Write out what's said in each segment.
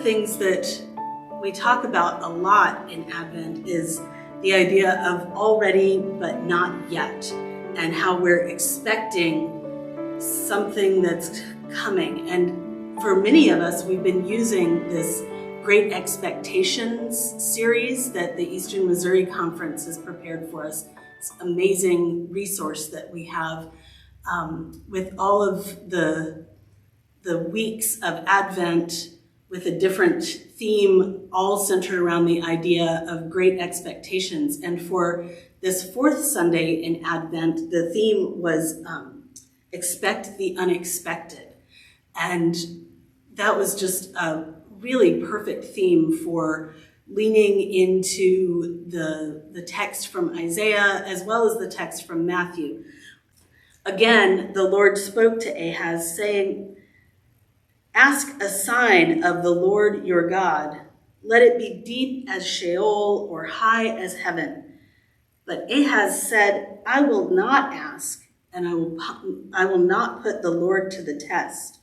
things that we talk about a lot in Advent is the idea of already but not yet, and how we're expecting something that's coming. And for many of us, we've been using this Great Expectations series that the Eastern Missouri Conference has prepared for us. It's an amazing resource that we have with all of the weeks of Advent with a different theme, all centered around the idea of great expectations. And for this fourth Sunday in Advent, the theme was expect the unexpected. And that was just a really perfect theme for leaning into the text from Isaiah as well as the text from Matthew. Again, the Lord spoke to Ahaz, saying, "Ask a sign of the Lord your God. Let it be deep as Sheol or high as heaven." But Ahaz said, "I will not ask, and I will not put the Lord to the test."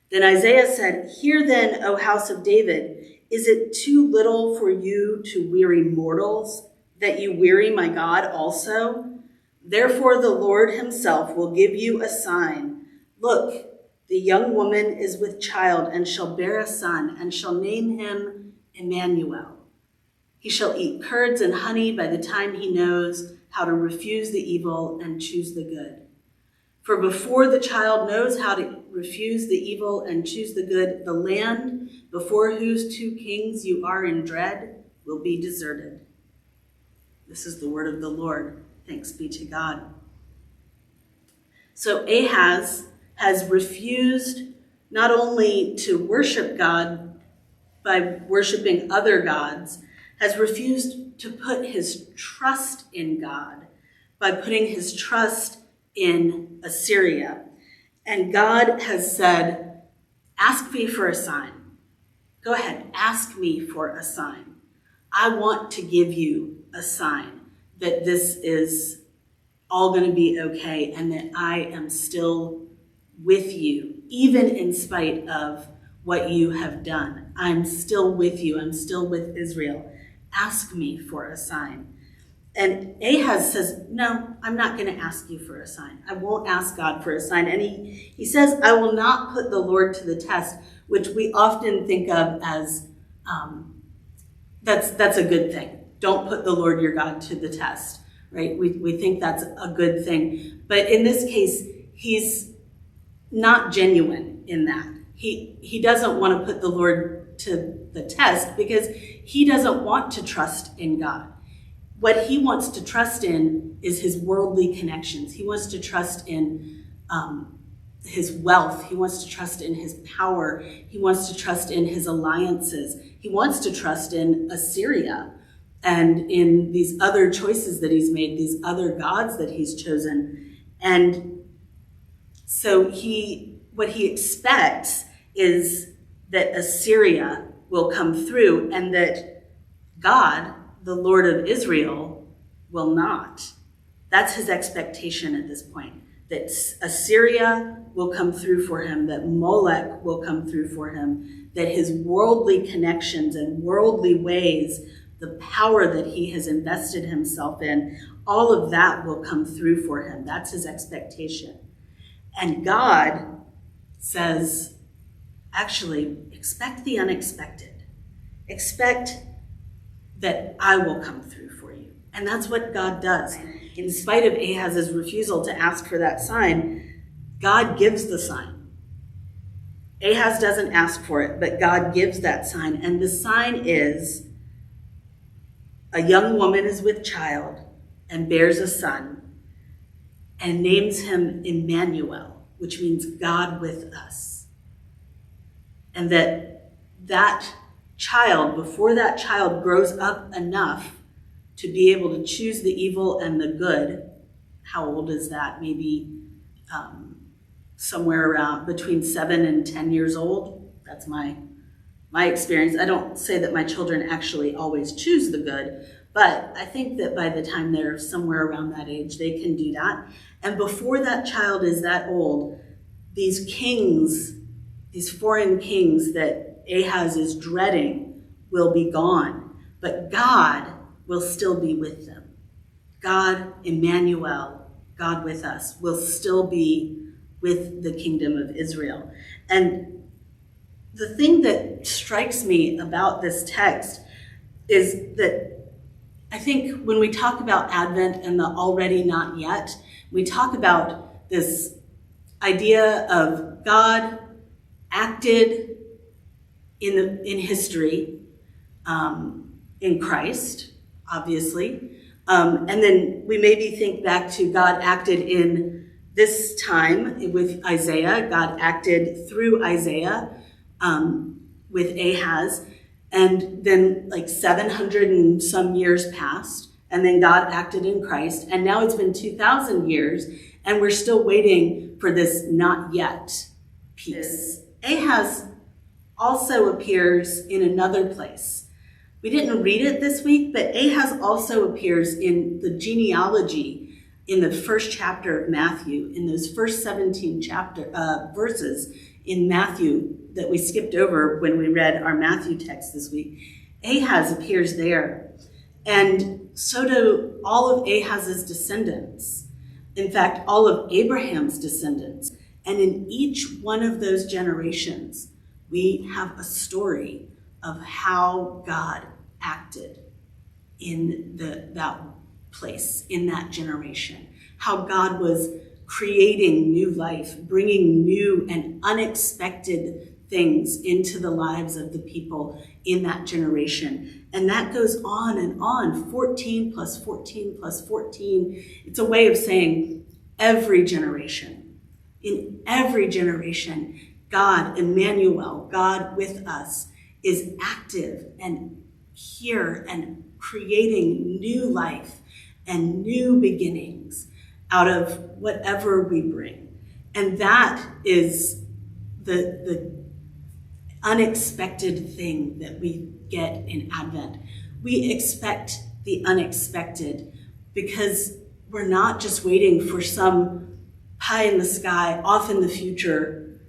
Then Isaiah said, "Hear then, O house of David, is it too little for you to weary mortals, that you weary my God also? Therefore the Lord himself will give you a sign. Look, the young woman is with child and shall bear a son and shall name him Emmanuel. He shall eat curds and honey by the time he knows how to refuse the evil and choose the good. For before the child knows how to refuse the evil and choose the good, the land before whose two kings you are in dread will be deserted." This is the word of the Lord. Thanks be to God. So Ahaz has refused not only to worship God by worshiping other gods, has refused to put his trust in God by putting his trust in Assyria. And God has said, "Ask me for a sign. Go ahead, ask me for a sign. I want to give you a sign that this is all going to be okay and that I am still with you, even in spite of what you have done. I'm still with you. I'm still with Israel. Ask me for a sign." And Ahaz says, "No, I'm not going to ask you for a sign. I won't ask God for a sign." And he says, "I will not put the Lord to the test," which we often think of as that's a good thing. Don't put the Lord your God to the test, right? We think that's a good thing. But in this case, he's not genuine in that. He doesn't want to put the Lord to the test because he doesn't want to trust in God. What he wants to trust in is his worldly connections. He wants to trust in his wealth. He wants to trust in his power. He wants to trust in his alliances. He wants to trust in Assyria and in these other choices that he's made, these other gods that he's chosen. And so what he expects is that Assyria will come through and that God, the Lord of Israel, will not. That's his expectation at this point, that Assyria will come through for him, that Molech will come through for him, that his worldly connections and worldly ways, the power that he has invested himself in, all of that will come through for him. That's his expectation. And God says, actually, expect the unexpected. Expect that I will come through for you. And that's what God does. In spite of Ahaz's refusal to ask for that sign, God gives the sign. Ahaz doesn't ask for it, but God gives that sign. And the sign is a young woman is with child and bears a son and names him Emmanuel, which means God with us. And that child, before that child grows up enough to be able to choose the evil and the good, how old is that? Maybe somewhere around between 7 and 10 years old. That's my experience. I don't say that my children actually always choose the good, but I think that by the time they're somewhere around that age, they can do that. And before that child is that old, these kings, these foreign kings that Ahaz is dreading will be gone, but God will still be with them. God, Emmanuel, God with us, will still be with the kingdom of Israel. And the thing that strikes me about this text is that I think when we talk about Advent and the already not yet, we talk about this idea of God acted in history, in Christ, obviously. And then we maybe think back to God acted in this time with Isaiah. God acted through Isaiah with Ahaz. And then like 700 and some years passed, and then God acted in Christ. And now it's been 2,000 years, and we're still waiting for this not yet piece. Ahaz also appears in another place. We didn't read it this week, but Ahaz also appears in the genealogy in the first chapter of Matthew, in those first 17 verses in Matthew that we skipped over when we read our Matthew text this week. Ahaz appears there. And so do all of Ahaz's descendants. In fact, all of Abraham's descendants. And in each one of those generations, we have a story of how God acted in that place, in that generation. How God was creating new life, bringing new and unexpected things into the lives of the people in that generation. And that goes on and on, 14 plus 14 plus 14. It's a way of saying every generation. In every generation, God, Emmanuel, God with us, is active and here and creating new life and new beginnings out of whatever we bring. And that is the unexpected thing that we get in Advent. We expect the unexpected because we're not just waiting for some pie in the sky, off in the future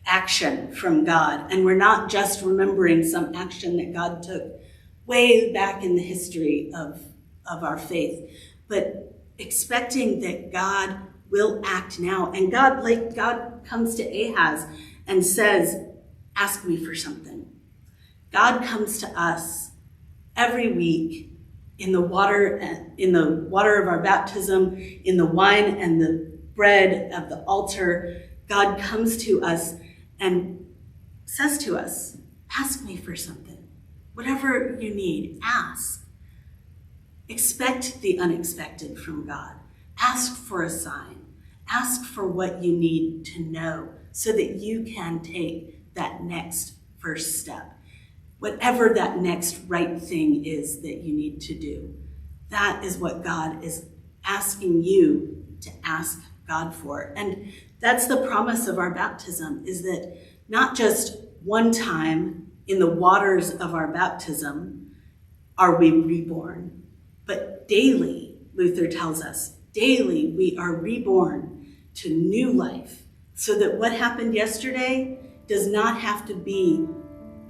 action from God. And we're not just remembering some action that God took way back in the history of our faith, but expecting that God will act now. And God comes to Ahaz and says, ask me for something. God comes to us every week in the water of our baptism, in the wine and the bread of the altar. God comes to us and says to us, ask me for something. Whatever you need, ask. Expect the unexpected from God. Ask for a sign. Ask for what you need to know so that you can take that next first step. Whatever that next right thing is that you need to do. That is what God is asking you to ask God for. And that's the promise of our baptism, is that not just one time in the waters of our baptism are we reborn, but daily, Luther tells us, daily we are reborn to new life, so that what happened yesterday does not have to be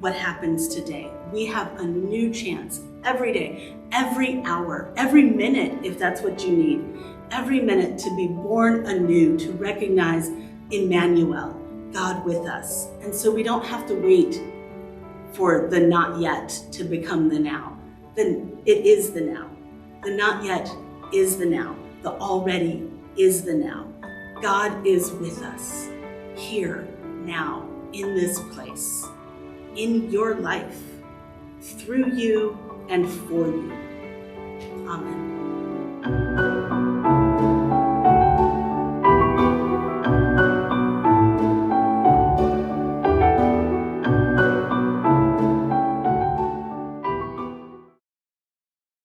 what happens today. We have a new chance every day, every hour, every minute, if that's what you need, every minute to be born anew, to recognize Emmanuel, God with us. And so we don't have to wait for the not yet to become the now. Then it is the now. The not yet is the now. The already is the now. God is with us here, now, in this place, in your life, through you and for you. Amen.